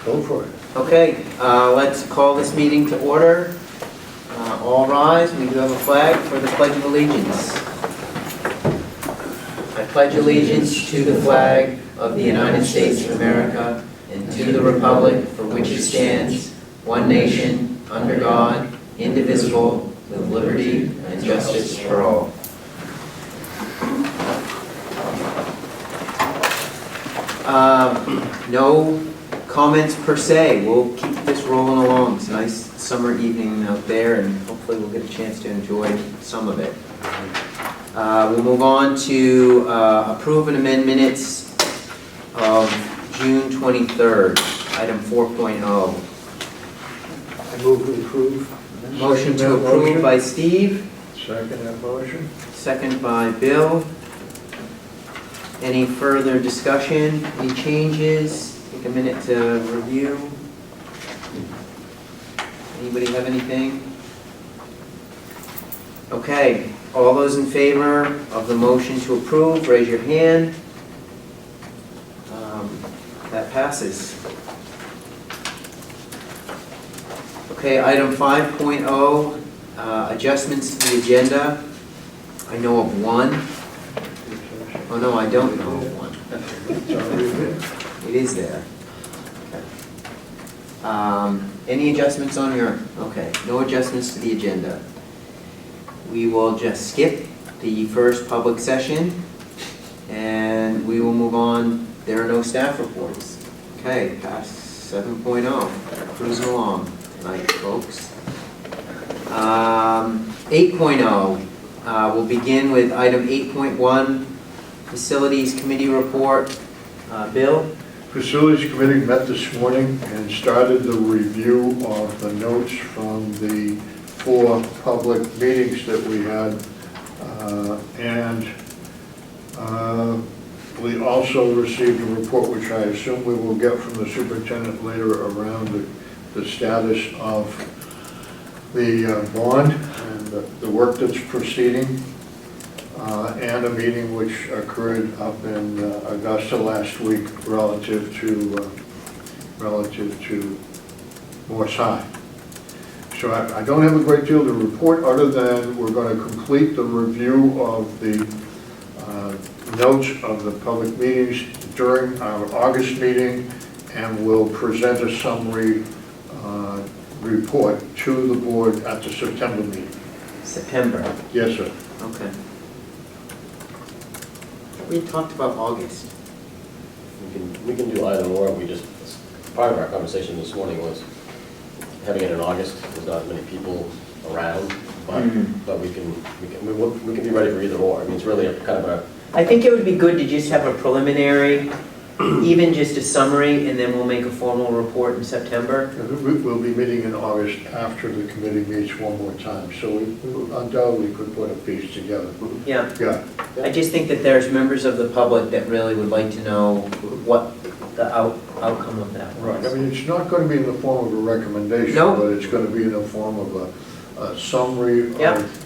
Go for it. Okay, let's call this meeting to order. All rise. We do have a flag for the Pledge of Allegiance. I pledge allegiance to the flag of the United States of America and to the republic for which it stands, one nation, under God, indivisible, with liberty and justice for all. No comments per se. We'll keep this rolling along. It's a nice summer evening out there, and hopefully we'll get a chance to enjoy some of it. We'll move on to approve and amend minutes of June 23rd, item 4.0. I move to approve. Motion to approve by Steve. Second that motion. Second by Bill. Any further discussion? Any changes? Take a minute to review. Anybody have anything? Okay, all those in favor of the motion to approve, raise your hand. That passes. Okay, item 5.0, adjustments to the agenda. I know of one. Oh, no, I don't know of one. It is there. Okay. Any adjustments on your, okay, no adjustments to the agenda. We will just skip the first public session and we will move on. There are no staff reports. Okay, past 7.0, cruising along tonight, folks. 8.0, we'll begin with item 8.1, Facilities Committee Report. Bill? Facilities Committee met this morning and started the review of the notes from the 4 public meetings that we had. We also received a report, which I assume we will get from the superintendent later, around the status of the bond and the work that's proceeding. And a meeting which occurred up in Augusta last week relative to Morse High. So I don't have a great deal to report other than we're going to complete the review of the notes of the public meetings during our August meeting, and we'll present a summary report to the board at the September meeting. September? Yes, sir. Okay. We talked about August. We can do either or. We just, part of our conversation this morning was having it in August. There's not many people around, but we can be ready for either or. I mean, it's really a kind of a. I think it would be good to just have a preliminary, even just a summary, and then we'll make a formal report in September. We'll be meeting in August after the committee meets one more time, so we undoubtedly could put a piece together. Yeah. Yeah. I just think that there's members of the public that really would like to know what the outcome of that was. Right. I mean, it's not going to be in the form of a recommendation, Nope. but it's going to be in the form of a summary Yep. of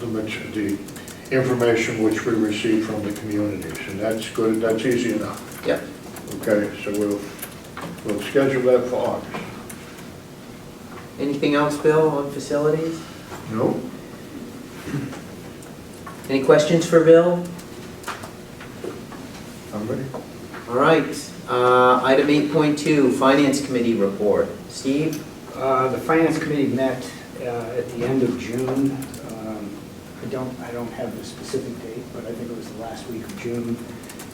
the information which we received from the communities, and that's good. That's easy enough. Yep. Okay, so we'll schedule that for August. Anything else, Bill, on facilities? No? Any questions for Bill? I'm ready. All right. Item 8.2, Finance Committee Report. Steve? The Finance Committee met at the end of June. I don't have the specific date, but I think it was the last week of June.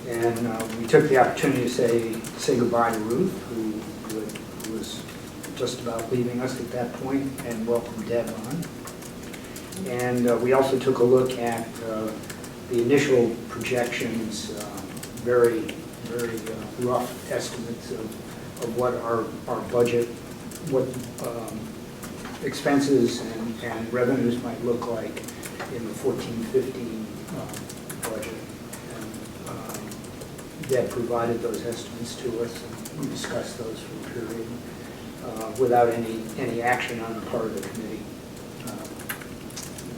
And we took the opportunity to say goodbye to Ruth, who was just about leaving us at that point, and welcome Deb on. And we also took a look at the initial projections, very rough estimates of what our budget, what expenses and revenues might look like in the 14-15 budget. And Deb provided those estimates to us, and we discussed those for a period without any action on the part of the committee. And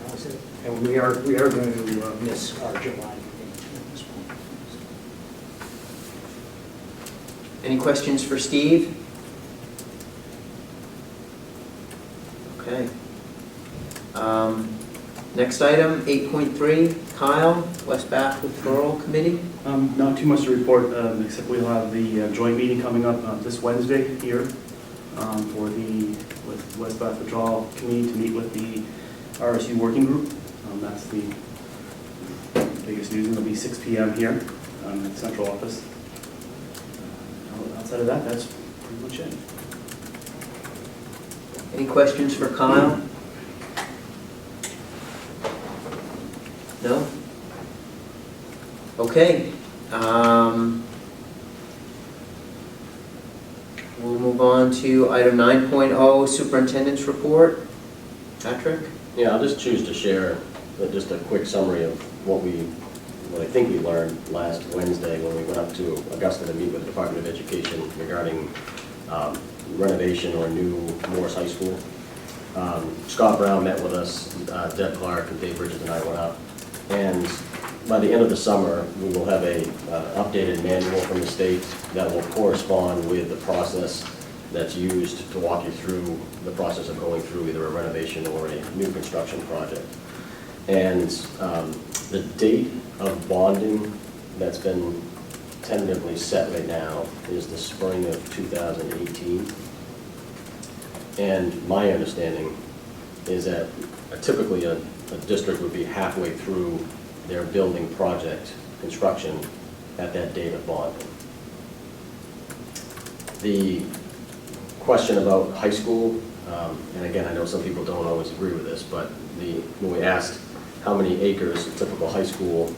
that was it. And we are going to miss our July meeting at this point. Any questions for Steve? Next item, 8.3, Kyle, West Bath Withdrawal Committee. Not too much to report, except we'll have the joint meeting coming up this Wednesday here with West Bath Withdrawal Committee to meet with the RSU working group. That's the biggest news, and it'll be 6 p.m. here at the central office. Outside of that, that's pretty much it. Any questions for Kyle? No? Okay. We'll move on to item 9.0, Superintendent's Report. Patrick? Yeah, I'll just choose to share just a quick summary of what I think we learned last Wednesday when we went up to Augusta to meet with the Department of Education regarding renovation or new Morris High School. Scott Brown met with us, Deb Clark and Dave Bridges and I went up. And by the end of the summer, we will have a updated manual from the state that will correspond with the process that's used to walk you through the process of going through either a renovation or a new construction project. And the date of bonding that's been tentatively set right now is the spring of 2018. And my understanding is that typically a district would be halfway through their building project construction at that date of bonding. The question about high school, and again, I know some people don't always agree with this, but when we asked how many acres a typical high school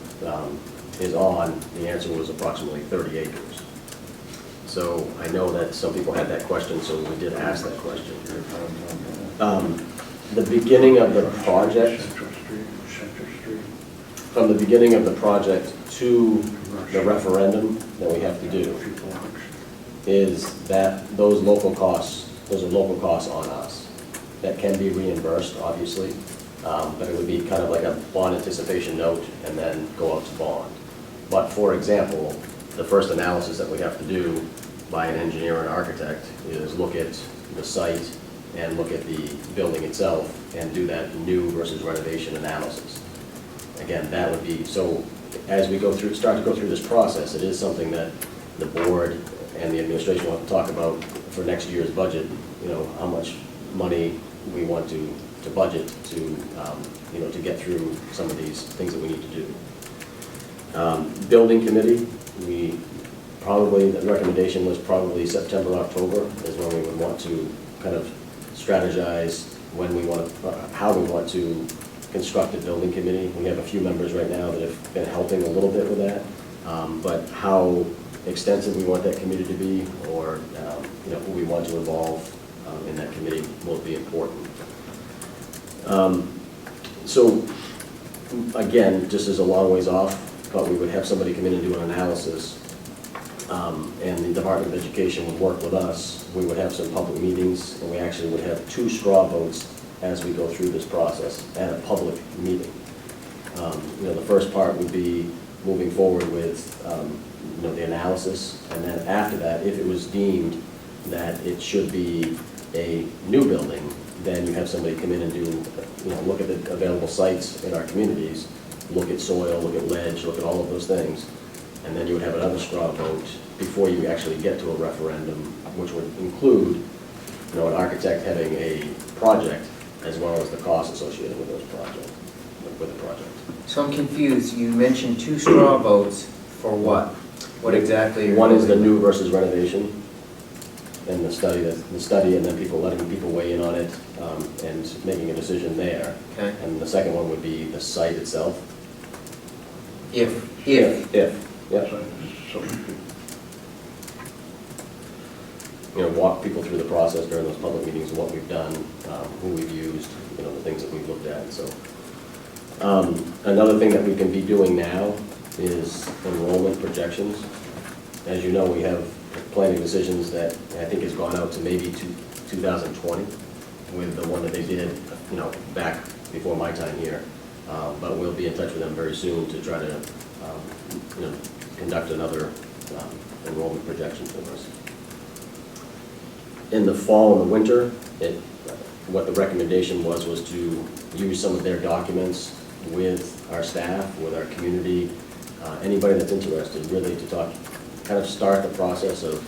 is on, the answer was approximately 30 acres. So I know that some people had that question, so we did ask that question. The beginning of the project, from the beginning of the project to the referendum that we have to do, is that those are local costs on us. That can be reimbursed, obviously, but it would be kind of like a bond anticipation note and then go out to bond. But for example, the first analysis that we have to do by an engineer and architect is look at the site and look at the building itself and do that new versus renovation analysis. Again, that would be, so as we start to go through this process, it is something that the board and the administration want to talk about for next year's budget, how much money we want to budget to, to get through some of these things that we need to do. Building committee, the recommendation was probably September, October is when we would want to kind of strategize how we want to construct a building committee. We have a few members right now that have been helping a little bit with that, but how extensive we want that committee to be, or who we want to involve in that committee will be important. So again, just as a long ways off, but we would have somebody come in and do an analysis, and the Department of Education would work with us. We would have some public meetings, and we actually would have 2 straw votes as we go through this process at a public meeting. The first part would be moving forward with the analysis, and then after that, if it was deemed that it should be a new building, then you have somebody come in and do, look at the available sites in our communities, look at soil, look at ledge, look at all of those things, and then you would have another straw vote before you actually get to a referendum, which would include, an architect having a project as well as the costs associated with the project. So I'm confused. You mentioned 2 straw votes for what? What exactly? One is the new versus renovation, and the study, and then letting people weigh in on it, and making a decision there. Okay. And the second one would be the site itself. If. Yeah. Walk people through the process during those public meetings, what we've done, who we've used, the things that we've looked at. So another thing that we can be doing now is enrollment projections. As you know, we have planning decisions that I think has gone out to maybe 2020 with the one that they did, back before my time here. But we'll be in touch with them very soon to try to, conduct another enrollment projection for us. In the fall and the winter, what the recommendation was to use some of their documents with our staff, with our community, anybody that's interested, really to talk, kind of start the process of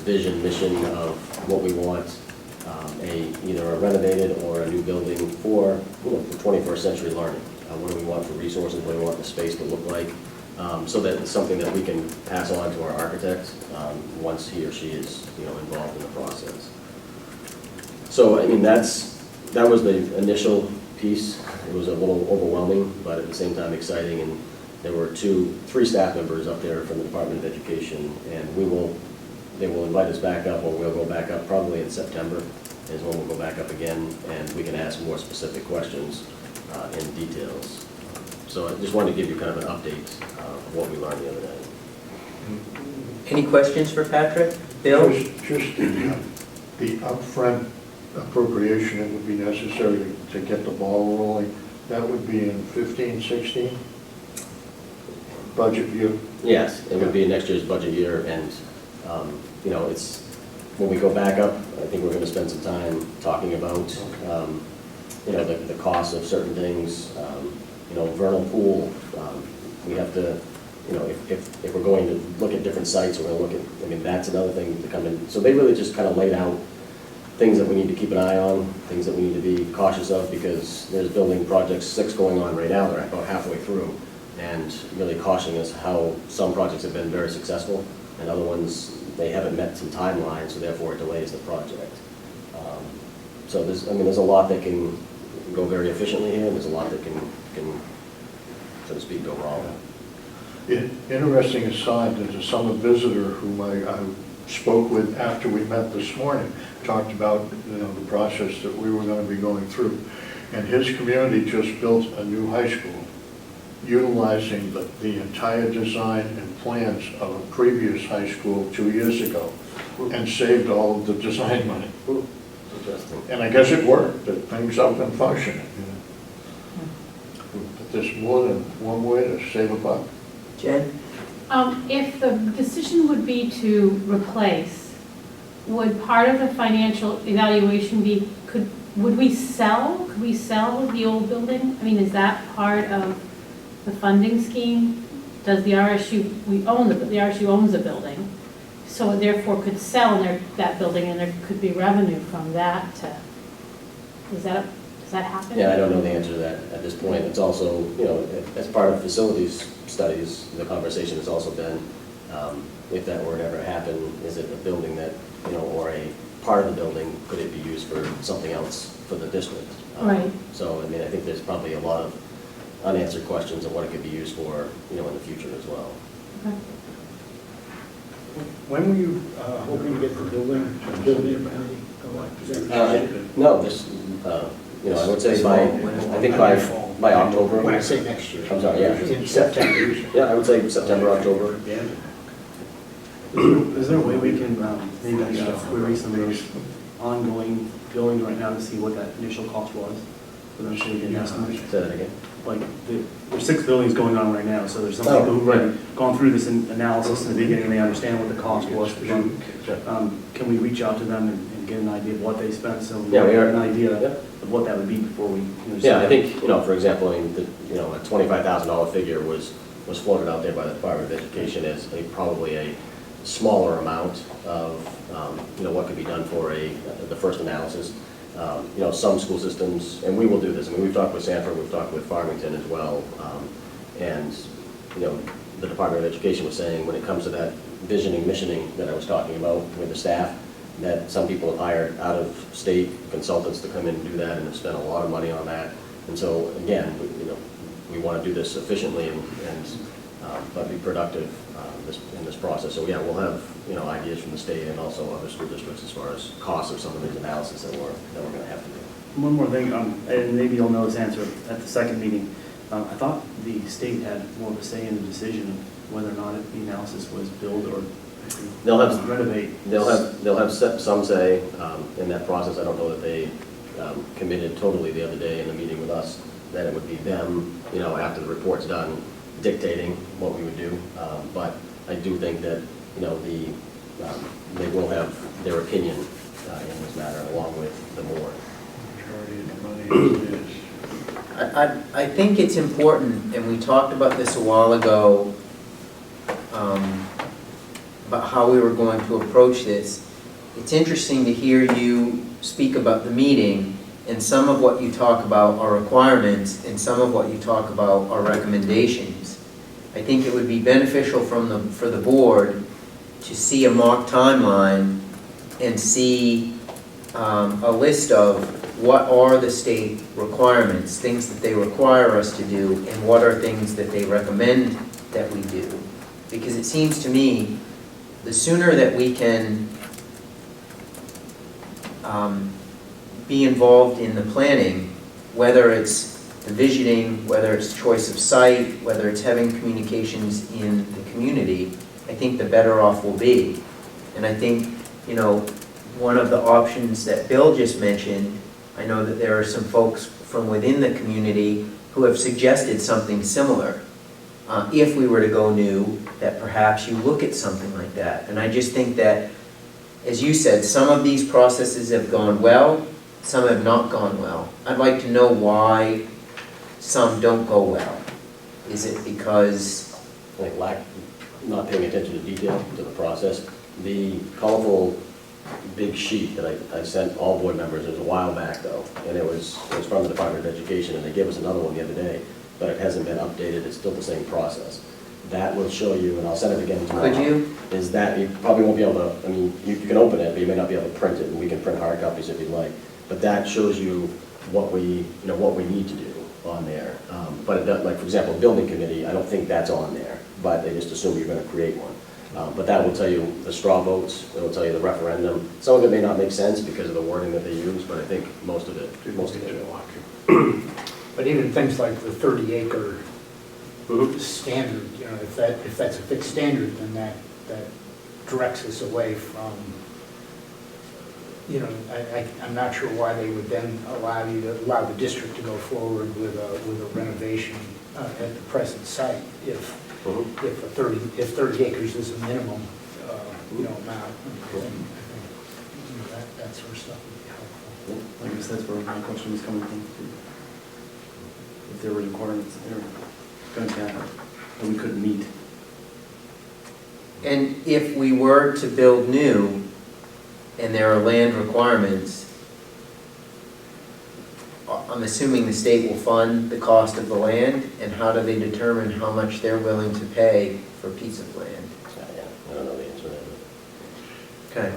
vision, mission of what we want, either a renovated or a new building for, for 21st century learning. What do we want for resources, what do we want the space to look like, so that it's something that we can pass on to our architect once he or she is, involved in the process. So, I mean, that was the initial piece. It was a little overwhelming, but at the same time exciting, and there were 3 staff members up there from the Department of Education, and they will invite us back up, or we'll go back up probably in September, is when we'll go back up again, and we can ask more specific questions in details. So I just wanted to give you kind of an update of what we learned the other day. Any questions for Patrick? Bill? Just the upfront appropriation that would be necessary to get the ball rolling, that would be in 15, 16 budget year? Yes, it would be next year's budget year, and, it's, when we go back up, I think we're going to spend some time talking about, the cost of certain things, vernal pool, we have to, if we're going to look at different sites, we're going to look at, that's another thing to come in. So they really just kind of laid out things that we need to keep an eye on, things that we need to be cautious of, because there's building projects 6 going on right now, they're about halfway through, and really cautioning us how some projects have been very successful, and other ones, they haven't met some timelines, so therefore it delays the project. So there's a lot that can go very efficiently here, and there's a lot that can so to speak, go wrong. Interesting aside, there's a summer visitor whom I spoke with after we met this morning, talked about the process that we were going to be going through. And his community just built a new high school, utilizing the entire design and plans of a previous high school 2 years ago, and saved all of the design money. Interesting. And I guess it worked, that things up and functioning. But there's more than one way to save a buck. Jen? If the decision would be to replace, would part of the financial evaluation be, would we sell? Could we sell the old building? I mean, is that part of the funding scheme? Does the RSU, the RSU owns the building, so it therefore could sell that building, and there could be revenue from that does that happen? Yeah, I don't know the answer to that at this point. It's also, as part of facilities studies, the conversation has also been, if that were to ever happen, is it a building that, or a part of the building, could it be used for something else for the district? Right. So, I think there's probably a lot of unanswered questions of what it could be used for, in the future as well. Okay. When were you hoping to get the building? No, this, I would say by October. When I say next year. I'm sorry, yeah. In September. Yeah, I would say September, October. Is there a way we can maybe query some of those ongoing billings right now to see what that initial cost was? For them to get an estimate? Say that again. Like, there's 6 buildings going on right now, so there's some people who've already gone through this analysis in the beginning, and they understand what the cost was to run. Can we reach out to them and get an idea of what they spent, so we Yeah, we have are. an idea Yeah. of what that would be before we? Yeah, I think, for example, a $25,000 figure was floated out there by the Department of Education as probably a smaller amount of, what could be done for the first analysis. Some school systems, and we will do this, we've talked with Sanford, we've talked with Farmington as well, and, the Department of Education was saying, when it comes to that visioning, missioning that I was talking about with the staff, that some people have hired out-of-state consultants to come in and do that, and have spent a lot of money on that. And so, again, we want to do this efficiently but be productive in this process. So, yeah, we'll have, ideas from the state and also other school districts as far as costs of some of these analysis that we're going to have to do. One more thing, and maybe you'll know this answer at the second meeting. I thought the state had more of a say in the decision of whether or not the analysis was build or renovate. They'll have some say in that process. I don't know that they committed totally the other day in the meeting with us that it would be them, after the report's done, dictating what we would do. But I do think that, they will have their opinion in this matter along with the board. Majority of the money is I think it's important, and we talked about this a while ago, about how we were going to approach this. It's interesting to hear you speak about the meeting, and some of what you talk about are requirements, and some of what you talk about are recommendations. I think it would be beneficial for the board to see a mock timeline and see a list of what are the state requirements, things that they require us to do, and what are things that they recommend that we do. Because it seems to me, the sooner that we can be involved in the planning, whether it's the visioning, whether it's choice of site, whether it's having communications in the community, I think the better off we'll be. And I think, you know, one of the options that Bill just mentioned, I know that there are some folks from within the community who have suggested something similar. If we were to go new, that perhaps you look at something like that. And I just think that, as you said, some of these processes have gone well, some have not gone well. I'd like to know why some don't go well. Is it because... Like not paying attention to detail, to the process. The colorful big sheet that I sent all board members, it was a while back though, and it was from the Department of Education, and they gave us another one the other day, but it hasn't been updated, it's still the same process. That will show you, and I'll send it again tomorrow. Could you? Is that you probably won't be able to, I mean, you can open it, but you may not be able to print it, and we can print hard copies if you'd like. But that shows you what we need to do on there. But it does, like, for example, building committee, I don't think that's on there, but they just assume you're gonna create one. But that will tell you the straw votes, it will tell you the referendum. Some of it may not make sense because of the wording that they use, but I think most of it will. But even things like the 30-acre standard, you know, if that's a fixed standard, then that directs us away from, you know, I'm not sure why they would then allow the district to go forward with a renovation at the present site if 30 acres is a minimum, amount. I think that sort of stuff would be helpful. I guess that's where my question was coming from. If there were requirements that they're going to have that we couldn't meet. And if we were to build new, and there are land requirements, I'm assuming the state will fund the cost of the land, and how do they determine how much they're willing to pay for a piece of land? Yeah, I don't know the answer to that. Okay.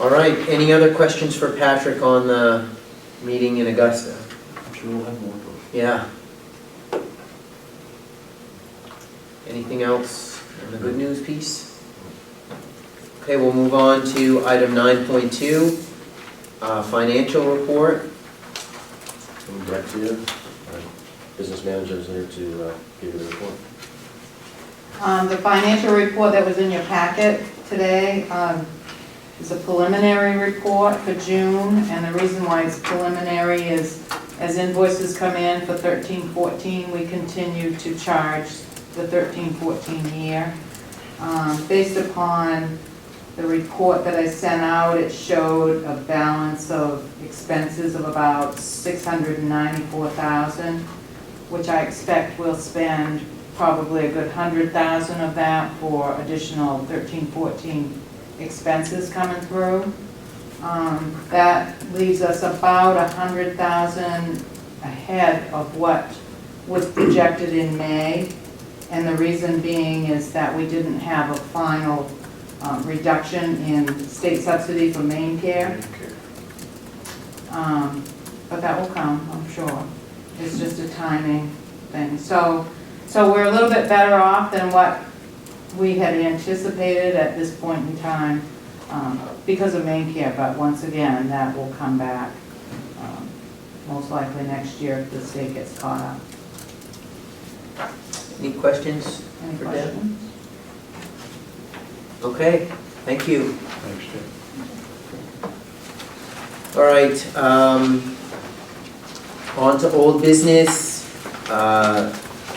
All right, any other questions for Patrick on the meeting in Augusta? I'm sure we'll have more. Yeah. Anything else in the good news piece? Okay, we'll move on to item 9.2, financial report. And Brett's here, our business manager is here to give you the report. The financial report that was in your packet today is a preliminary report for June, and the reason why it's preliminary is as invoices come in for 13-14, we continue to charge the 13-14 year. Based upon the report that I sent out, it showed a balance of expenses of about $694,000, which I expect we'll spend probably a good $100,000 of that for additional 13-14 expenses coming through. That leaves us about $100,000 ahead of what was projected in May. And the reason being is that we didn't have a final reduction in state subsidy for main care. But that will come, I'm sure. It's just a timing thing. So we're a little bit better off than what we had anticipated at this point in time because of main care. But once again, that will come back most likely next year if the state gets caught up. Any questions? Any for Deb? questions? Okay, thank you. Thanks, Tim. All right, on to old business.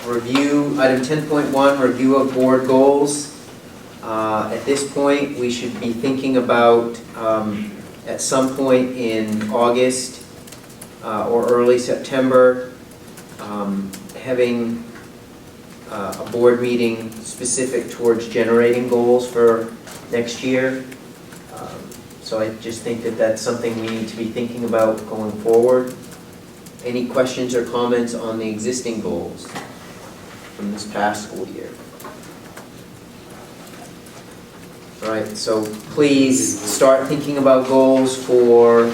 Review, item 10.1, review of board goals. At this point, we should be thinking about, at some point in August, or early September, having a board meeting specific towards generating goals for next year. So I just think that that's something we need to be thinking about going forward. Any questions or comments on the existing goals from this past school year? All right, so please start thinking about goals for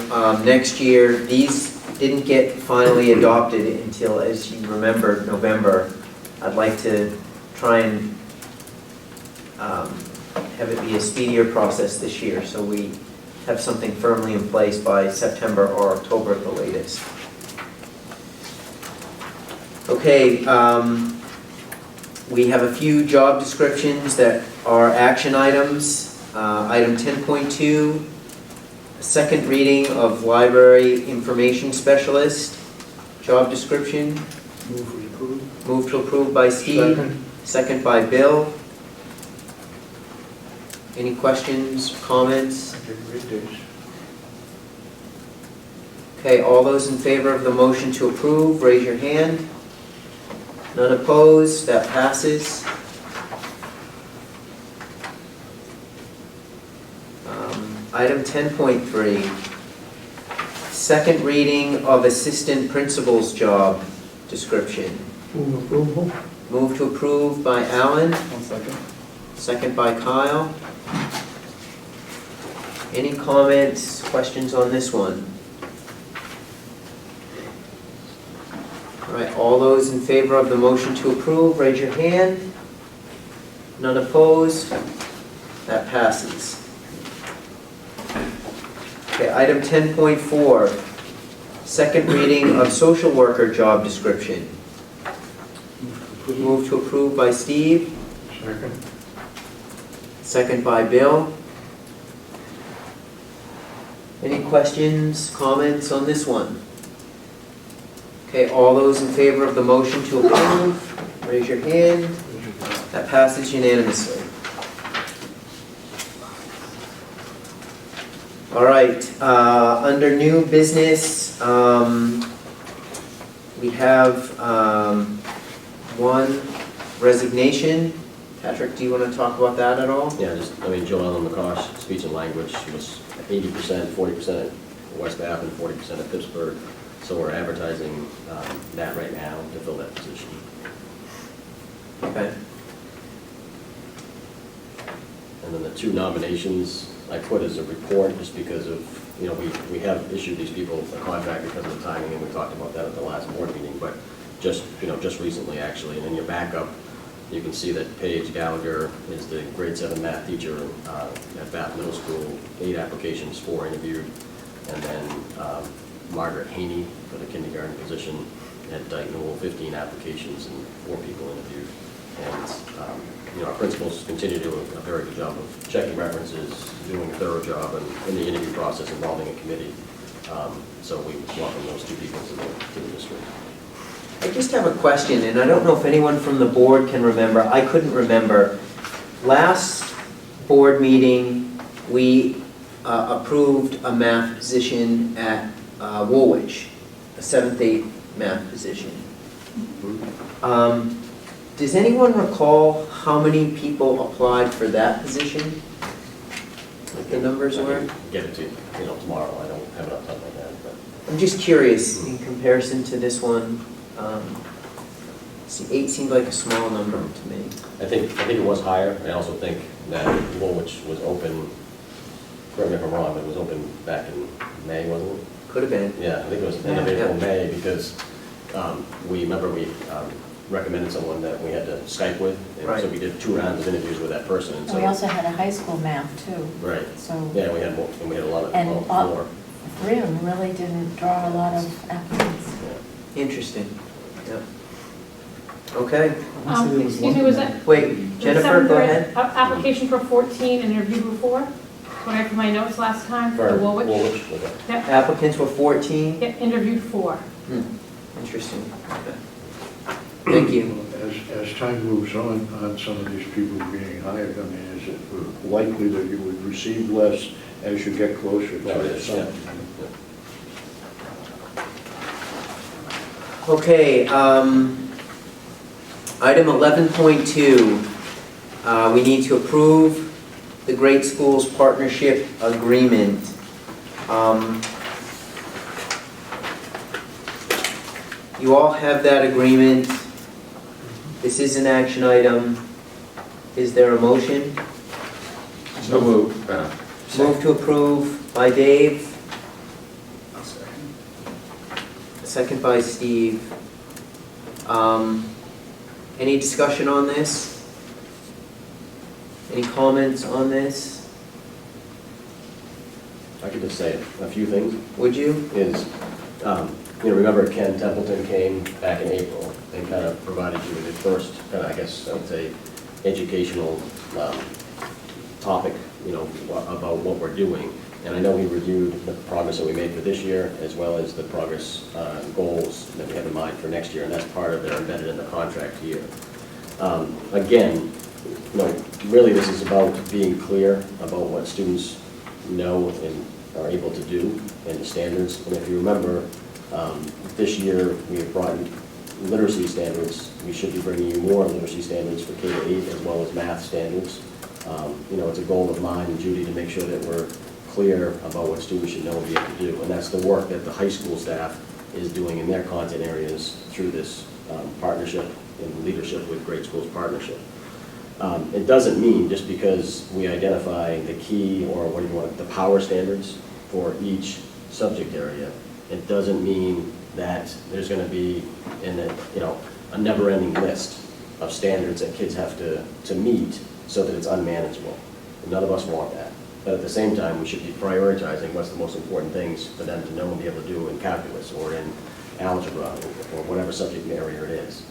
next year. These didn't get finally adopted until, as you remember, November. I'd like to try and have it be a speedier process this year, so we have something firmly in place by September or October at the latest. Okay, we have a few job descriptions that are action items. Item 10.2, second reading of library information specialist, job description. Move to approve. Move to approve by Steve. Second. Second by Bill. Any questions, comments? I didn't read this. Okay, all those in favor of the motion to approve, raise your hand. None opposed, that passes. Item 10.3, second reading of assistant principal's job description. Move approval. Move to approve by Alan, 1 second. second by Kyle. Any comments, questions on this one? All right, all those in favor of the motion to approve, raise your hand. None opposed, that passes. Okay, item 10.4, second reading of social worker job description. Move to approve by Steve, Second. second by Bill. Any questions, comments on this one? Okay, all those in favor of the motion to approve, raise your hand. That passes unanimously. All right, under new business, we have one resignation. Patrick, do you want to talk about that at all? Yeah, just, Joellen McCosh, speech and language, she was 80%, 40% at West Bath and 40% at Pittsburgh. So we're advertising that right now to fill that position. Okay. And then the two nominations I put as a report just because of, we have issued these people a contract because of the timing, and we talked about that at the last board meeting, but just recently actually. And in your backup, you can see that Paige Gallagher is the grade 7 math teacher at Bath Middle School, 8 applications, 4 interviewed. And then Margaret Haney for the kindergarten position at Dyke Newell, 15 applications and 4 people interviewed. And our principals continue to do a very good job of checking references, doing a thorough job in the interview process involving a committee. So we welcome those 2 people to the district. I just have a question, and I don't know if anyone from the board can remember. I couldn't remember. Last board meeting, we approved a math position at Woolwich, a 7th, 8th math position. Does anyone recall how many people applied for that position? What the numbers were? I can get it to you, tomorrow. I don't have it off the top of my head, but. I'm just curious in comparison to this one. See, 8 seemed like a small number to me. I think it was higher. I also think that Woolwich was open, correct me if I'm wrong, but it was open back in May, wasn't it? Could have been. Yeah, I think it was end of April, Yeah. May, because we recommended someone that we had to Skype with. And Right. so we did 2 rounds of interviews with that person. And And so, we also had a high school math too, right. so Yeah, we had more, and we had a lot of, And more. 3 of them really didn't draw a lot of applicants. Yeah. Interesting. Yep. Okay. Excuse me, was that? Wait, Jennifer, go ahead. Application for 14 and interview before? What I put my notes last time for the Woolwich? Woolwich, okay. Yep, Applicants were 14. yep, interviewed 4. Interesting. Okay. Thank you. As time moves on some of these people being hired, is it likely that you would receive less as you get closer to No, it the is, summer? yeah. Okay, item 11.2, we need to approve the Great Schools Partnership Agreement. You all have that agreement. This is an action item. Is there a motion? So moved. Move to approve by Dave. Second by Steve. Any discussion on this? Any comments on this? I could just say a few things. Would you? Is, remember Ken Templeton came back in April and kind of provided you with the first, I guess I would say, educational topic, about what we're doing. And I know he reviewed the progress that we made for this year, as well as the progress goals that we have in mind for next year, and that's part of their embedded in the contract here. Again, really this is about being clear about what students know and are able to do and the standards. And if you remember, this year we have brought in literacy standards. We should be bringing you more literacy standards for K-8 as well as math standards. It's a goal of mine and Judy to make sure that we're clear about what students should know and be able to do. And that's the work that the high school staff is doing in their content areas through this partnership and leadership with Great Schools Partnership. It doesn't mean just because we identify the key, or what do you want, the power standards for each subject area, it doesn't mean that there's going to be a never-ending list of standards that kids have to meet so that it's unmanageable. None of us want that. But at the same time, we should be prioritizing what's the most important things for them to know and be able to do in calculus or in algebra or whatever subject area it is.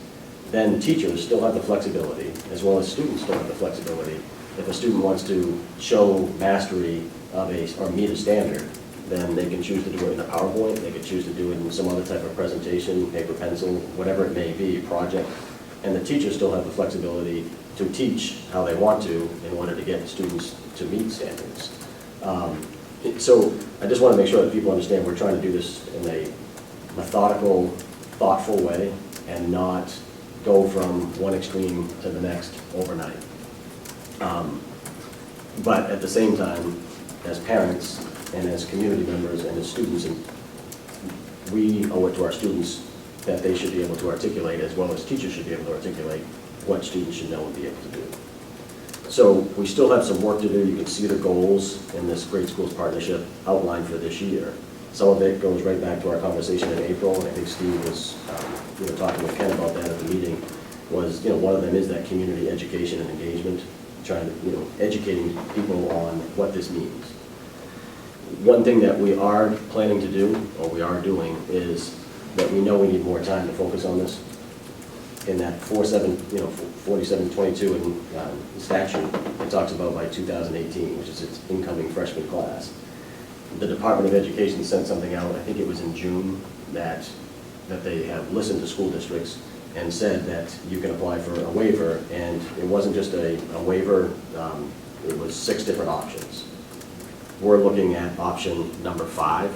Then teachers still have the flexibility, as well as students still have the flexibility. If a student wants to show mastery of or meet a standard, then they can choose to do it in a PowerPoint, they could choose to do it in some other type of presentation, paper, pencil, whatever it may be, project. And the teachers still have the flexibility to teach how they want to in order to get students to meet standards. So I just want to make sure that people understand we're trying to do this in a methodical, thoughtful way and not go from one extreme to the next overnight. But at the same time, as parents and as community members and as students, we owe it to our students that they should be able to articulate, as well as teachers should be able to articulate what students should know and be able to do. So we still have some work to do. You can see the goals in this Great Schools Partnership outlined for this year. Some of it goes right back to our conversation in April, and I think Steve was talking with Ken about that at the meeting, was one of them is that community education and engagement, trying to, educating people on what this means. One thing that we are planning to do, or we are doing, is that we know we need more time to focus on this. In that 4722 in statute, it talks about by 2018, which is its incoming freshman class. The Department of Education sent something out, I think it was in June, that they have listened to school districts and said that you can apply for a waiver, and it wasn't just a waiver, it was 6 different options. We're looking at option number 5,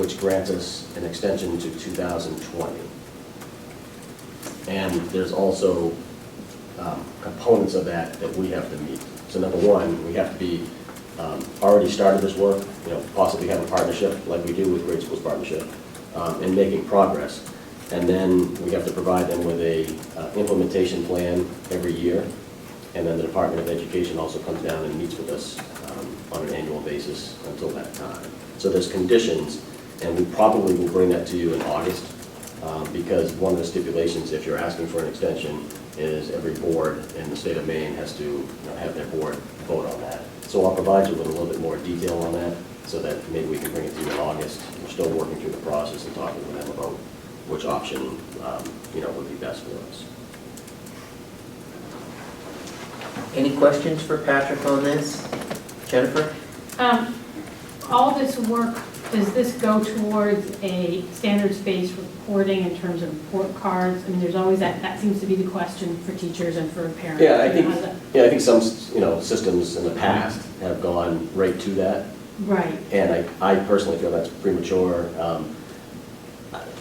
which grants us an extension to 2020. And there's also components of that we have to meet. So number 1, we have to be already started this work, possibly have a partnership like we do with Great Schools Partnership, and making progress. And then we have to provide them with a implementation plan every year. And then the Department of Education also comes down and meets with us on an annual basis until that time. So there's conditions, and we probably will bring that to you in August, because one of the stipulations, if you're asking for an extension, is every board in the state of Maine has to have their board vote on that. So I'll provide you with a little bit more detail on that, so that maybe we can bring it to you in August. We're still working through the process and talking with them about which option would be best for us. Any questions for Patrick on this? Jennifer? All this work, does this go towards a standards-based reporting in terms of report cards? I mean, there's always that seems to be the question for teachers and for parents. Yeah, I think some systems in the past have gone right to that. Right. And I personally feel that's premature.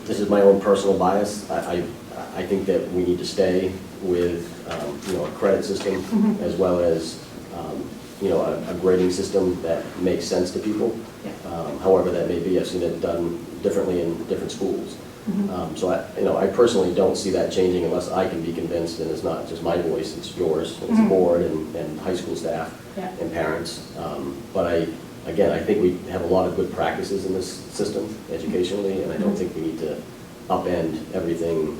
this is my own personal bias, I think that we need to stay with, a credit system as well as, a grading system that makes sense to people. However that may be, I've seen it done differently in different schools. So I personally don't see that changing unless I can be convinced, and it's not just my voice, it's yours, it's the board and high school staff and parents. But I think we have a lot of good practices in this system educationally, and I don't think we need to upend everything.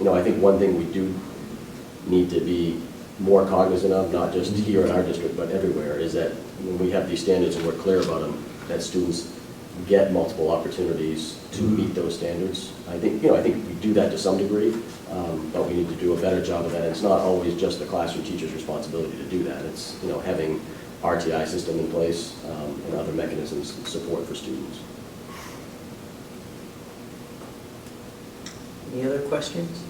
I think one thing we do need to be more cognizant of, not just here in our district, but everywhere, is that when we have these standards and we're clear about them, that students get multiple opportunities to meet those standards. I think we do that to some degree, but we need to do a better job of that. It's not always just the classroom teacher's responsibility to do that. It's, having RTI system in place and other mechanisms of support for students. Any other questions?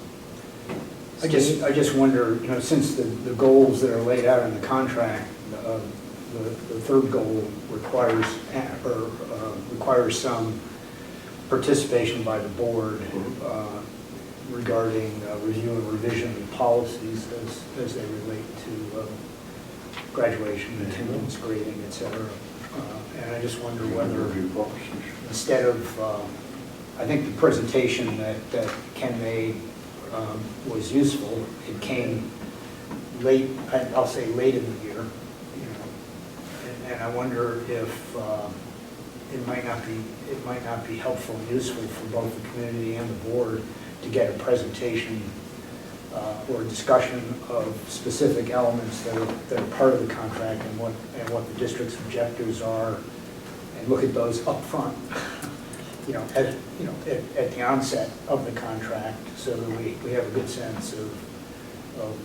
I just wonder, since the goals that are laid out in the contract, the third goal requires some participation by the board regarding review and revision of policies as they relate to graduation, attendance, grading, et cetera. And I just wonder whether, instead of, I think the presentation that Ken made was useful. It came late, I'll say late in the year, and I wonder if it might not be helpful and useful for both the community and the board to get a presentation or a discussion of specific elements that are part of the contract and what the district's objectives are, and look at those up front. At the onset of the contract, so that we have a good sense of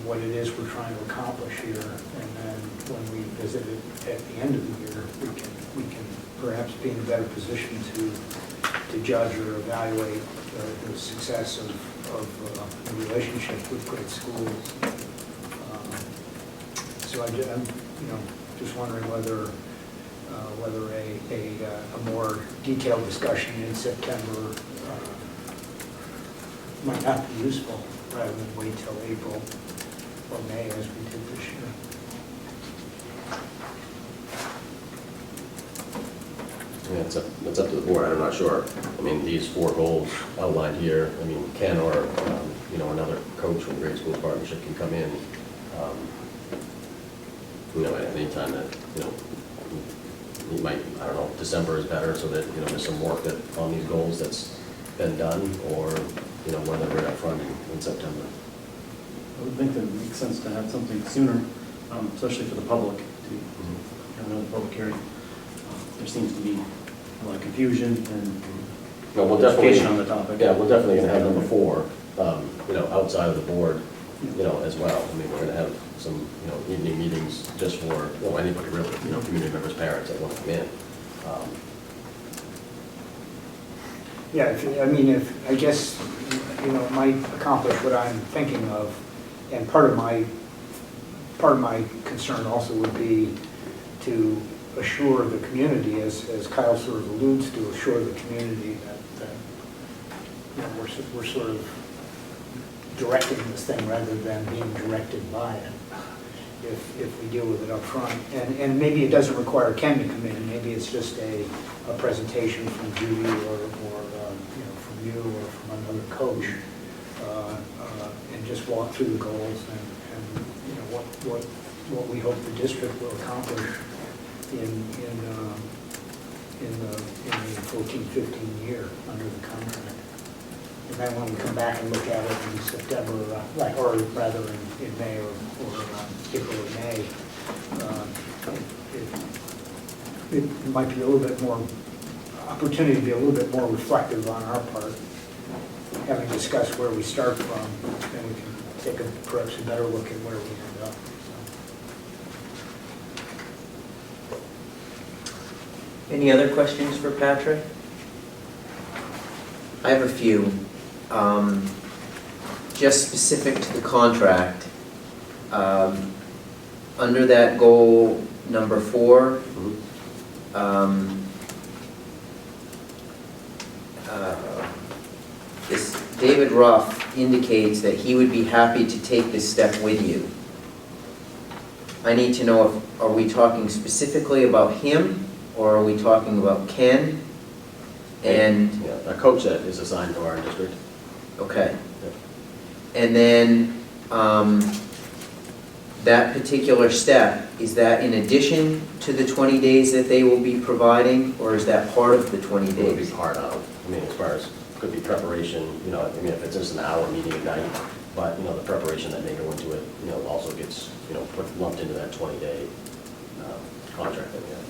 what it is we're trying to accomplish here, and then when we visit it at the end of the year, we can perhaps be in a better position to judge or evaluate the success of the relationship with great schools. So I'm just wondering whether a more detailed discussion in September might not be useful, rather than wait till April or May as we did this year. Yeah, it's up to the board. I'm not sure. I mean, these 4 goals outlined here, Ken or, another coach from the Grade School Partnership can come in, at any time that, you might, I don't know, December is better, so that, there's some work on these goals that's been done, or, whether we're up front in September. I would think that it makes sense to have something sooner, especially for the public, to have another public hearing. There seems to be a lot of confusion and No, we'll definitely, education on the topic. yeah, we're definitely going to have number 4, outside of the board, as well. We're going to have some, evening meetings just for, anybody really, community members, parents that want to come in. Yeah, if I guess, it might accomplish what I'm thinking of, and part of my concern also would be to assure the community, as Kyle sort of alludes to, assure the community that we're sort of directing this thing rather than being directed by it, if we deal with it up front. And maybe it doesn't require Ken to come in, maybe it's just a presentation from Judy or from you or from another coach, and just walk through the goals and what we hope the district will accomplish in the 14-15 year under the contract. And then when we come back and look at it in September, or rather in May or April or May, it might be a little bit more opportunity to be a little bit more reflective on our part, having discussed where we start from, then we can take perhaps a better look at where we end up. Any other questions for Patrick? I have a few. Just specific to the contract, under that goal number 4, David Ruff indicates that he would be happy to take this step with you. I need to know if, are we talking specifically about him, or are we talking about Ken? And, Yeah, a coach that is assigned to our district. okay. And then, that particular step, is that in addition to the 20 days that they will be providing, or is that part of the 20 It would be days? part of, I mean, as far as, could be preparation, you know, I mean, if it's just an hour meeting at night, but, you know, the preparation that may go into it, you know, also gets, you know, put lumped into that 20-day contract that we have.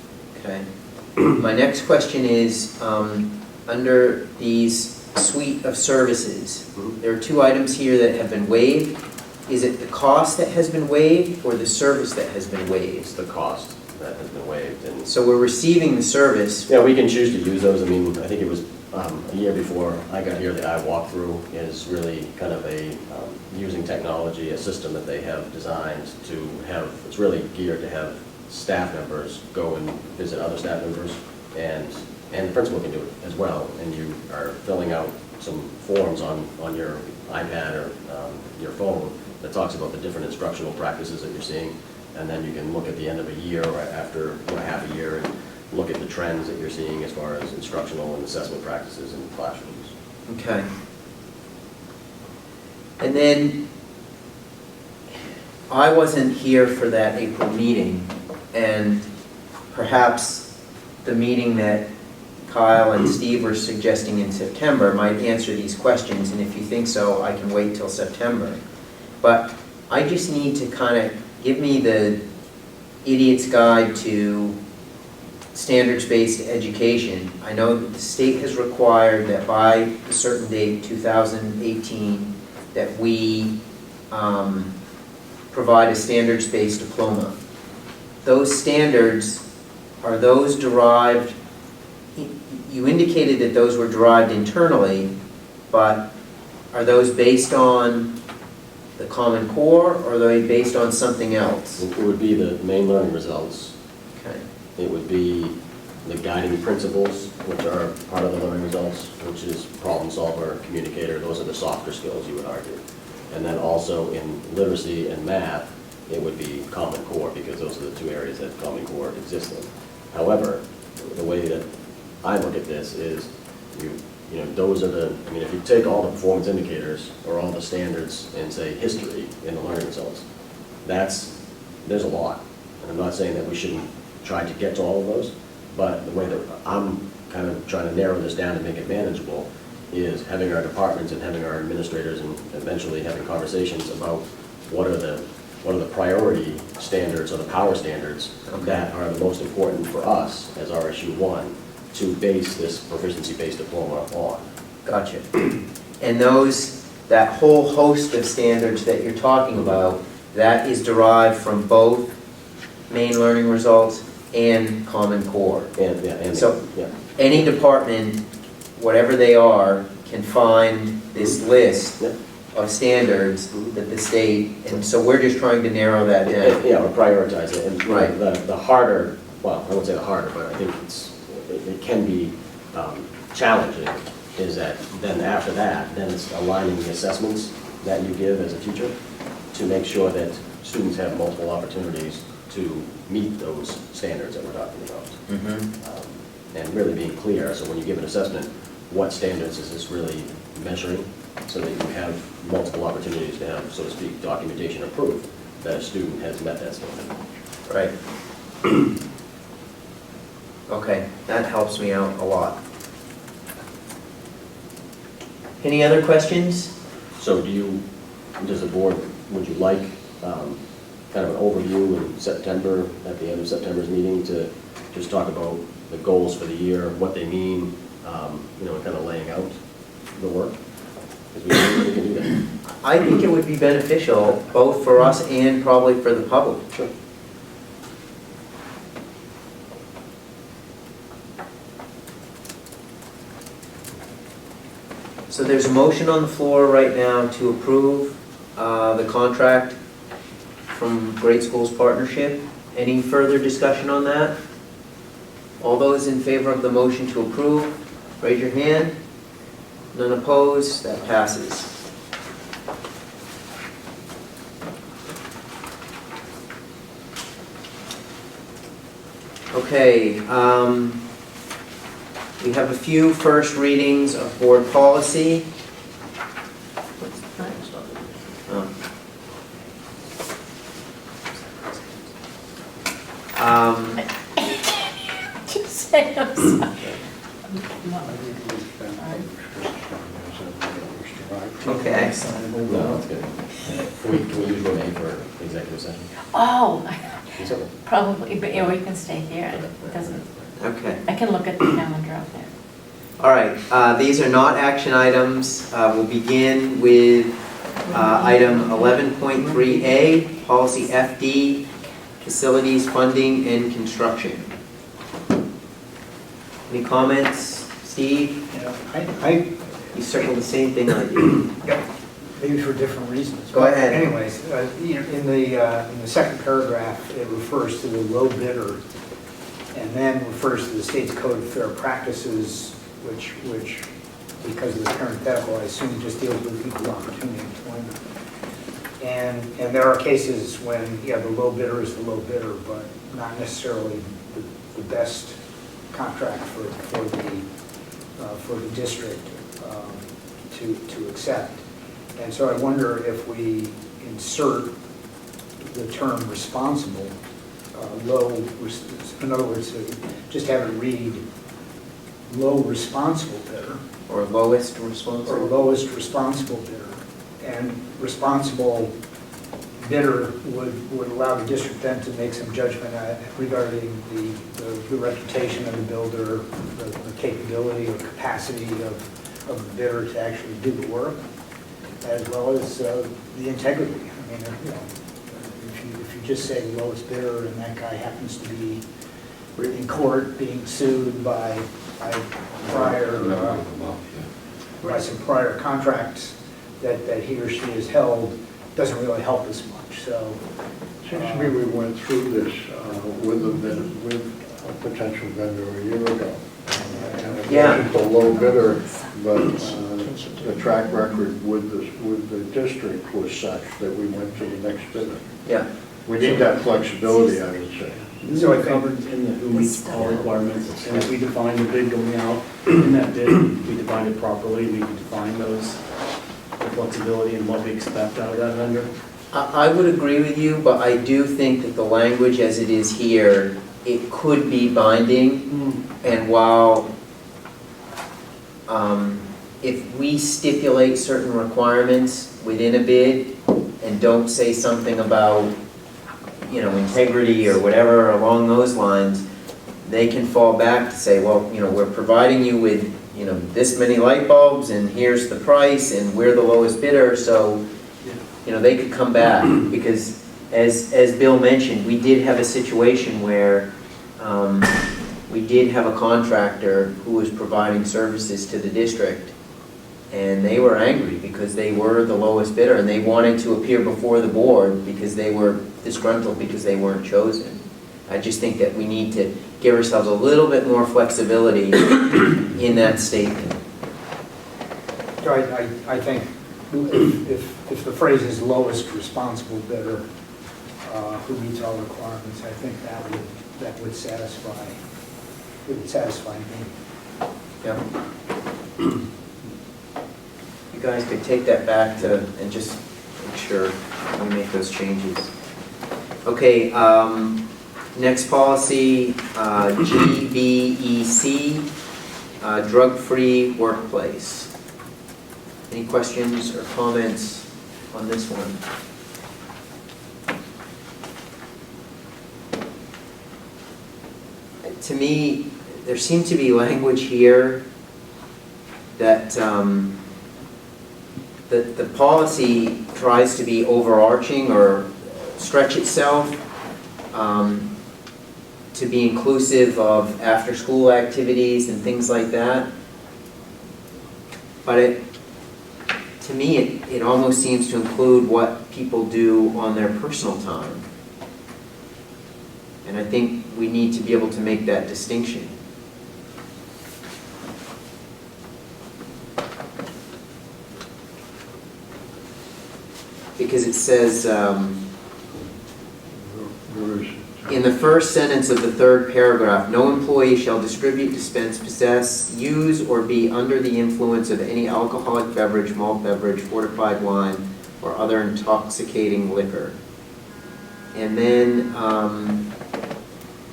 Okay. My next question is, under these suite of services, there are 2 items here that have been waived. Is it the cost that has been waived, or the service that has been It's waived? the cost that has been waived, and, So we're receiving the service. yeah, we can choose to use those. I mean, I think it was a year before I got here, the I walkthrough is really kind of a, using technology, a system that they have designed to have, it's really geared to have staff members go and visit other staff members, and the principal can do it as well, and you are filling out some forms on your iPad or your phone that talks about the different instructional practices that you're seeing, and then you can look at the end of a year or after half a year and look at the trends that you're seeing as far as instructional and assessment practices in classrooms. Okay. And then, I wasn't here for that April meeting, and perhaps the meeting that Kyle and Steve were suggesting in September might answer these questions, and if you think so, I can wait till September. But I just need to kind of give me the idiot's guide to standards-based education. I know that the state has required that by a certain date, 2018, that we provide a standards-based diploma. Those standards, are those derived, you indicated that those were derived internally, but are those based on the Common Core, or are they based on something else? It would be the main learning results. Okay. It would be the guiding principles, which are part of the learning results, which is problem solver, communicator. Those are the softer skills, you would argue. And then also in literacy and math, it would be Common Core, because those are the 2 areas that Common Core exists in. However, the way that I look at this is, you know, those are the, I mean, if you take all the performance indicators or all the standards and say history in the learning results, there's a lot. And I'm not saying that we shouldn't try to get to all of those, but the way that I'm kind of trying to narrow this down to make it manageable is having our departments and having our administrators and eventually having conversations about what are the priority standards or the power standards that are the most important for us as RSU1 to base this proficiency-based diploma on. Gotcha. And those, that whole host of standards that you're talking about, that is derived from both main learning results and Common Core. So any department, whatever they are, can find this list of standards that the state, and so we're just trying to narrow that down. Yeah, or prioritize it. And Right. the harder, well, I won't say the harder, but I think it can be challenging, is that then after that, then it's aligning the assessments that you give as a teacher to make sure that students have multiple opportunities to meet those standards that we're talking about. And really being clear, so when you give an assessment, what standards is this really measuring, so that you have multiple opportunities to have, so to speak, documentation or proof that a student has met that standard. Right. Okay, that helps me out a lot. Any other questions? So does the board, would you like kind of an overview in September, at the end of September's meeting, to just talk about the goals for the year, what they mean, you know, and kind of laying out the work? Because we can do that. I think it would be beneficial, both for us and probably for the public. Sure. So there's a motion on the floor right now to approve the contract from Great Schools Partnership. Any further discussion on that? All those in favor of the motion to approve, raise your hand. None opposed, that passes. Okay, we have a few first readings of board policy. Oh. Just say, I'm sorry. Okay. No, it's good. Can we use your name for executive session? Oh, It's okay. probably, but yeah, we can stay here. It doesn't, Okay. I can look at the calendar out there. All right, these are not action items. We'll begin with item 11.3A, policy FD, facilities, funding, and construction. Any comments? Steve, I, you circled the same thing I did. maybe for different reasons. Go ahead. But anyways, you know, in the second paragraph, it refers to the low bidder, and then refers to the state's code of fair practices, which, because of the parenthetical, I assume just deals with equal opportunity employment. And there are cases when, yeah, the low bidder is the low bidder, but not necessarily the best contract for the district to accept. And so I wonder if we insert the term responsible, in other words, just have it read low responsible bidder, Or lowest or responsible? lowest responsible bidder. And responsible bidder would allow the district then to make some judgment regarding the reputation of the builder, the capability or capacity of the bidder to actually do the work, as well as the integrity. I mean, you know, if you just say the lowest bidder and that guy happens to be in court being sued by some prior contracts that he or she has held, doesn't really help us much, so. Seems to me we went through this with a potential vendor a year ago. And it Yeah. wasn't the low bidder, but the track record with the district was such that we went to the next bidder. Yeah. We need that flexibility, I would say. So I It's think- covered in the who meets all requirements, and if we define the bid going out, in that bid, we define it properly, we can define those, the flexibility and what we expect out of that vendor. I would agree with you, but I do think that the language as it is here, it could be binding. And while, if we stipulate certain requirements within a bid and don't say something about, you know, integrity or whatever along those lines, they can fall back to say, well, you know, we're providing you with, you know, this many light bulbs and here's the price and we're the lowest bidder, so, you know, they could come back. Because as Bill mentioned, we did have a situation where we did have a contractor who was providing services to the district, and they were angry because they were the lowest bidder, and they wanted to appear before the board because they were disgruntled because they weren't chosen. I just think that we need to give ourselves a little bit more flexibility in that statement. So I think if the phrase is lowest responsible bidder, who meets all requirements, I think that would satisfy me. Yeah. You guys could take that back to, and just make sure we make those changes. Okay, next policy, GBEC, drug-free workplace. Any questions or comments on this one? To me, there seemed to be language here that the policy tries to be overarching or stretch itself to be inclusive of after-school activities and things like that. But to me, it almost seems to include what people do on their personal time. And I think we need to be able to make that distinction. because it says, Where is it? in the first sentence of the third paragraph, no employee shall distribute, dispense, possess, use, or be under the influence of any alcoholic beverage, malt beverage, fortified wine, or other intoxicating liquor. And then,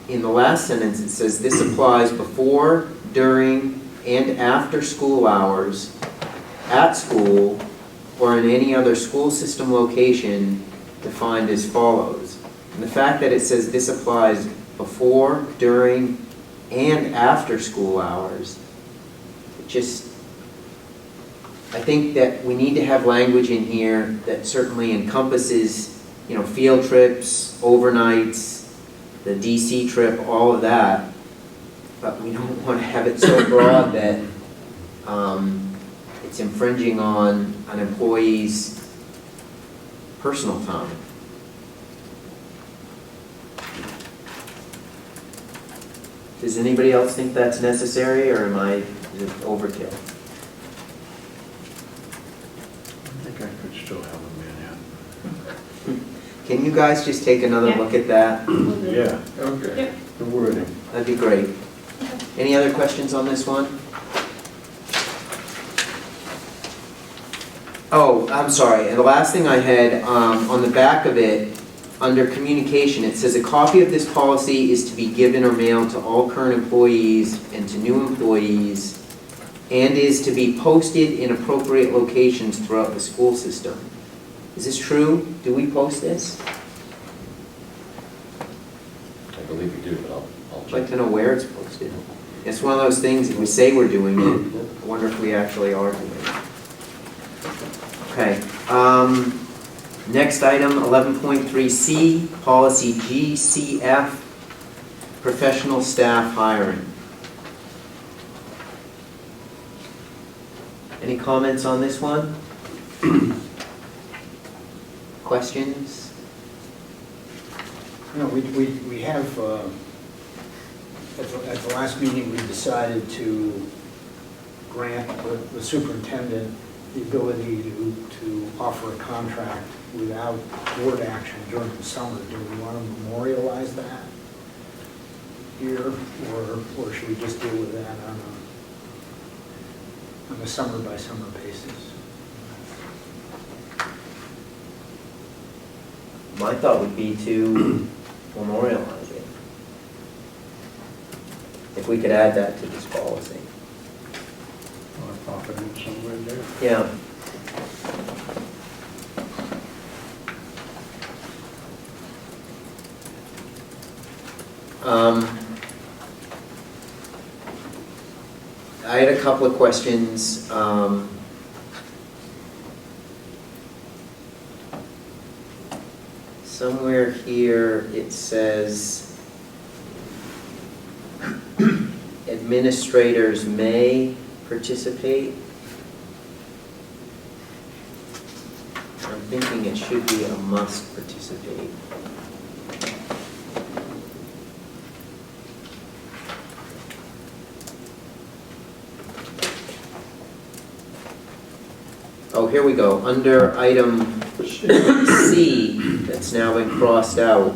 in the last sentence, it says, this applies before, during, and after school hours, at school, or in any other school system location defined as follows. And the fact that it says this applies before, during, and after school hours, it just, I think that we need to have language in here that certainly encompasses, you know, field trips, overnights, the DC trip, all of that. But we don't want to have it so broad that it's infringing on an employee's personal time. Does anybody else think that's necessary, or is it overkill? I think I could still have them in, Can you guys just take another Yeah. look at that? yeah. Yeah, okay. Yep. The wording. That'd be great. Any other questions on this one? Oh, I'm sorry, and the last thing I had, on the back of it, under communication, it says a copy of this policy is to be given or mailed to all current employees and to new employees, and is to be posted in appropriate locations throughout the school system. Is this true? Do we post this? I believe we do, but I'll I'd like check. to know where it's posted. It's one of those things, if we say we're doing it, I wonder if we actually are doing it. Okay, next item, 11.3C, policy GCF, professional staff hiring. Any comments on this one? Questions? No, we have, at the last meeting, we decided to grant the superintendent the ability to offer a contract without board action during the summer. Do we want to memorialize that here, or should we just deal with that on a summer-by-summer basis? My thought would be to memorialize it. If we could add that to this policy. I'll pop it in somewhere there. Yeah. I had a couple of questions. Somewhere here it says administrators may participate. I'm thinking it should be a must participate. Oh, here we go. Under item C, that's now been crossed out,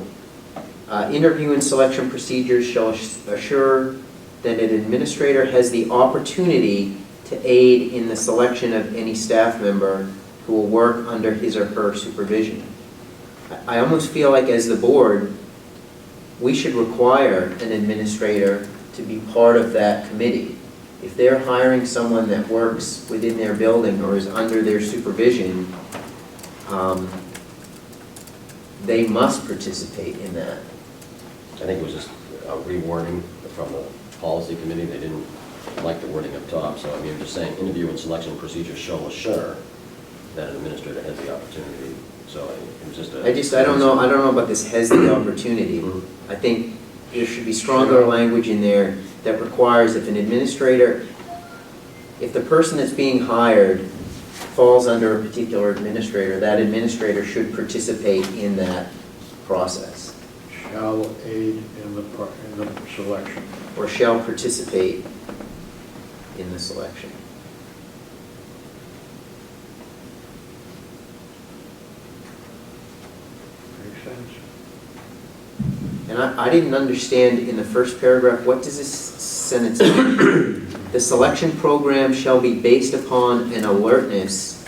interview and selection procedures shall assure that an administrator has the opportunity to aid in the selection of any staff member who will work under his or her supervision. I almost feel like as the board, we should require an administrator to be part of that committee. If they're hiring someone that works within their building or is under their supervision, they must participate in that. I think it was just a rewording from the policy committee. They didn't like the wording up top, so I mean, just saying interview and selection procedures shall assure that an administrator has the opportunity. So it was just a... I don't know about this has the opportunity. I think there should be stronger language in there that requires if an administrator, if the person that's being hired falls under a particular administrator, that administrator should participate in that process. Shall aid in the selection. Or shall participate in the selection. And I didn't understand in the first paragraph, what does this sentence mean? The selection program shall be based upon an alertness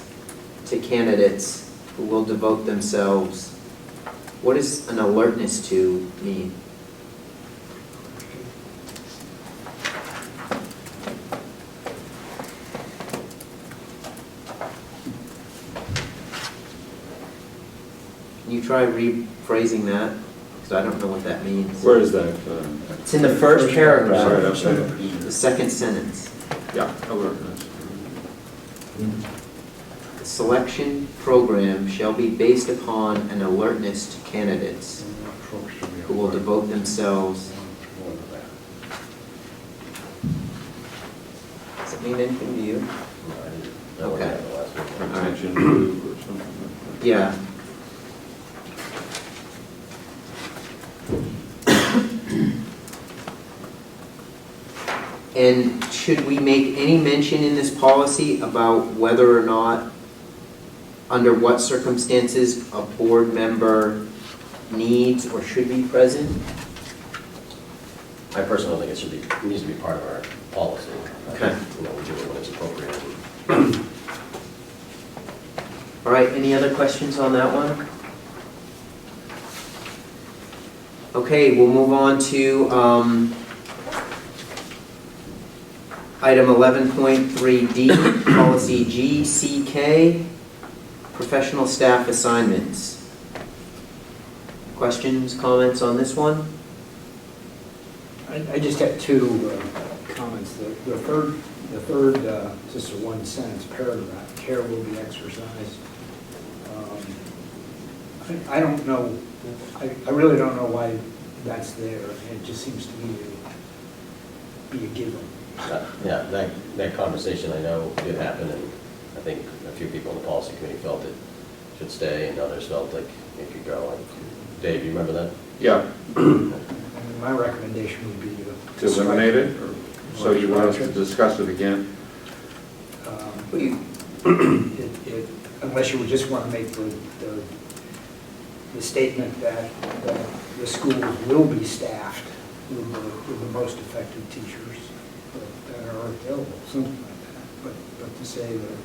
to candidates who will devote themselves. What does an alertness to mean? Can you try rephrasing that? Because I don't know what that means. Where is that? It's in the first Right paragraph, up there. the second sentence. Yeah, alertness. The selection program shall be based upon an alertness to candidates who will devote themselves. Does it mean anything to you? Okay. Attention to or something like that. Yeah. And should we make any mention in this policy about whether or not, under what circumstances, a board member needs or should be present? I personally think it needs to be part of our policy. Okay. You know, we do it when it's appropriate. All right, any other questions on that one? Okay, we'll move on to item 11.3D, policy GCK, professional staff assignments. Questions, comments on this one? I just have two comments. The third, just a one-sentence paragraph, care will be exercised. I don't know, I really don't know why that's there. It just seems to me to be a given. Yeah, that conversation I know did happen, and I think a few people in the policy committee felt it should stay, and others felt like it could go. Dave, you remember that? Yeah, And my recommendation would be to eliminate it, or so you want us to discuss it again? What do you, Unless you would just want to make the statement that the schools will be staffed with the most effective teachers that are available, something like that. But to say that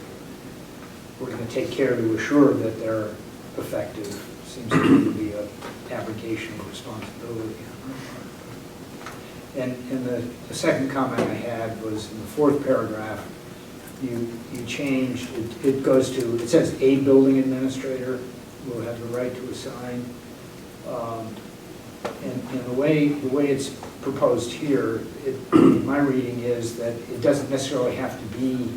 we're going to take care to assure that they're effective seems to me to be an abrogation of responsibility. And the second comment I had was in the fourth paragraph, you changed, it goes to, it says a building administrator will have the right to assign. And the way it's proposed here, my reading is that it doesn't necessarily have to be,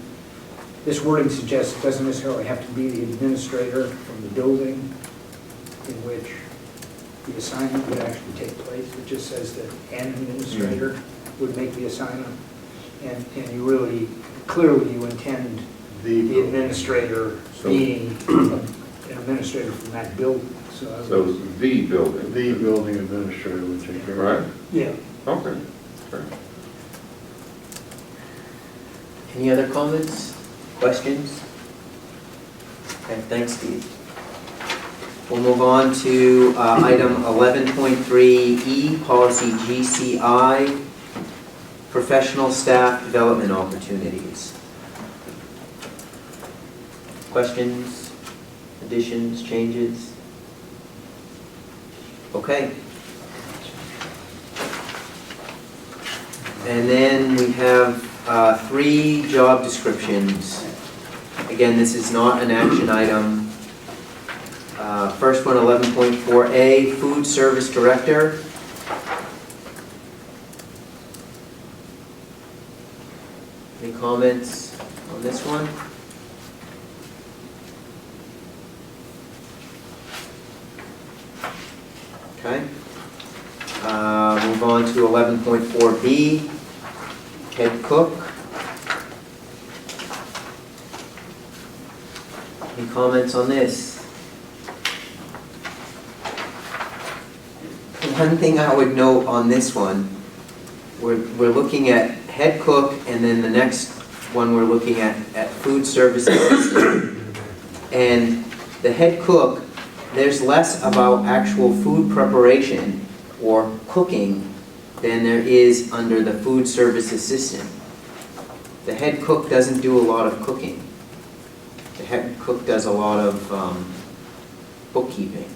this wording suggests it doesn't necessarily have to be the administrator from the building in which the assignment would actually take place. It just says that an administrator would make the assignment. And you really, clearly you intend the administrator being an administrator from that building. So The building. The building administrator would take care of Right, it. yeah. okay. Okay. any other comments, questions? Okay, thanks, Steve. We'll move on to item 11.3E, policy GCI, professional staff development opportunities. Questions, additions, changes? Okay. And then we have 3 job descriptions. Again, this is not an action item. First one, 11.4A, food service director. Any comments on this one? Okay. Move on to 11.4B, head cook. Any comments on this? One thing I would note on this one, we're looking at head cook, and then the next one we're looking at food service assistant. And the head cook, there's less about actual food preparation or cooking than there is under the food service assistant. The head cook doesn't do a lot of cooking. The head cook does a lot of bookkeeping.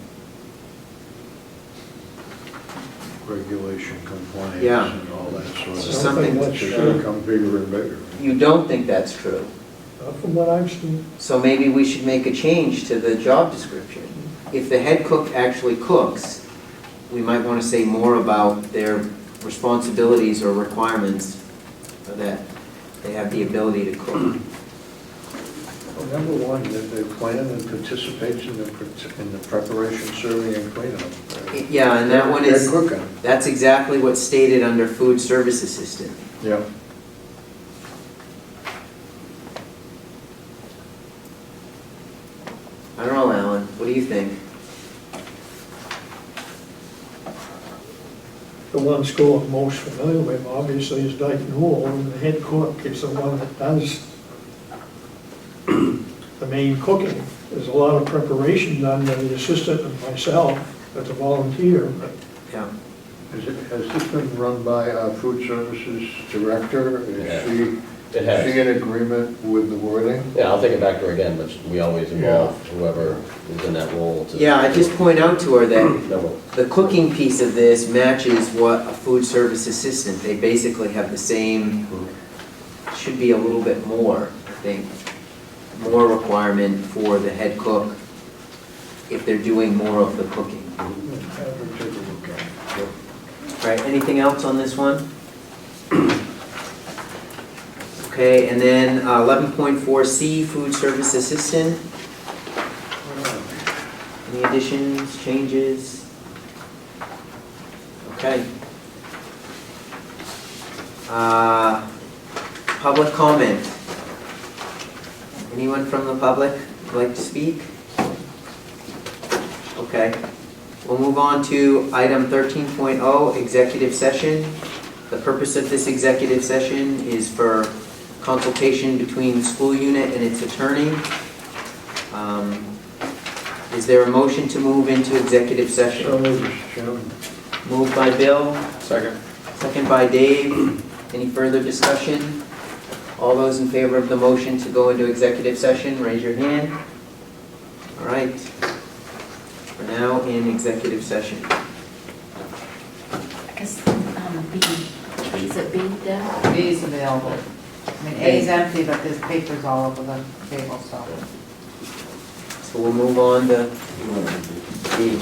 Regulation, compliance, Yeah. and all that sort It's of just stuff. something, It should become bigger and bigger. you don't think that's true. Not from what I've seen. So maybe we should make a change to the job description. If the head cook actually cooks, we might want to say more about their responsibilities or requirements, so that they have the ability to cook. Well, number one, that they plan and participates in the preparation, serving, and cleanup. Yeah, and that one is, They're cooking. that's exactly what's stated under food service assistant. Yeah. I don't know, Alan, what do you think? The one school I'm most familiar with, obviously, is Dyke Newell, and the head cook is the one that does the main cooking. There's a lot of preparation done by the assistant and myself as a volunteer, but Yeah. Has this been run by our food services director? Yeah. Is It has. she in agreement with the wording? Yeah, I'll take it back to her again, but we always involve whoever is in that role to. Yeah, I just point out to her that No, well, the cooking piece of this matches what a food service assistant, they basically have the same, should be a little bit more, I think, more requirement for the head cook if they're doing more of the cooking. Have her take a look at it. All right, anything else on this one? Okay, and then 11.4C, food service assistant. Any additions, changes? Okay. Public comment. Anyone from the public like to speak? Okay. We'll move on to item 13.0, executive session. The purpose of this executive session is for consultation between the school unit and its attorney. Is there a motion to move into executive So, session? Mr. Chairman. Moved by Bill, Second. second by Dave. Any further discussion? All those in favor of the motion to go into executive session, raise your hand. All right. We're now in executive session. I guess, B, is it B, Deb? B is available. I mean, A is empty, but there's papers all over the table, so. So we'll move on to B.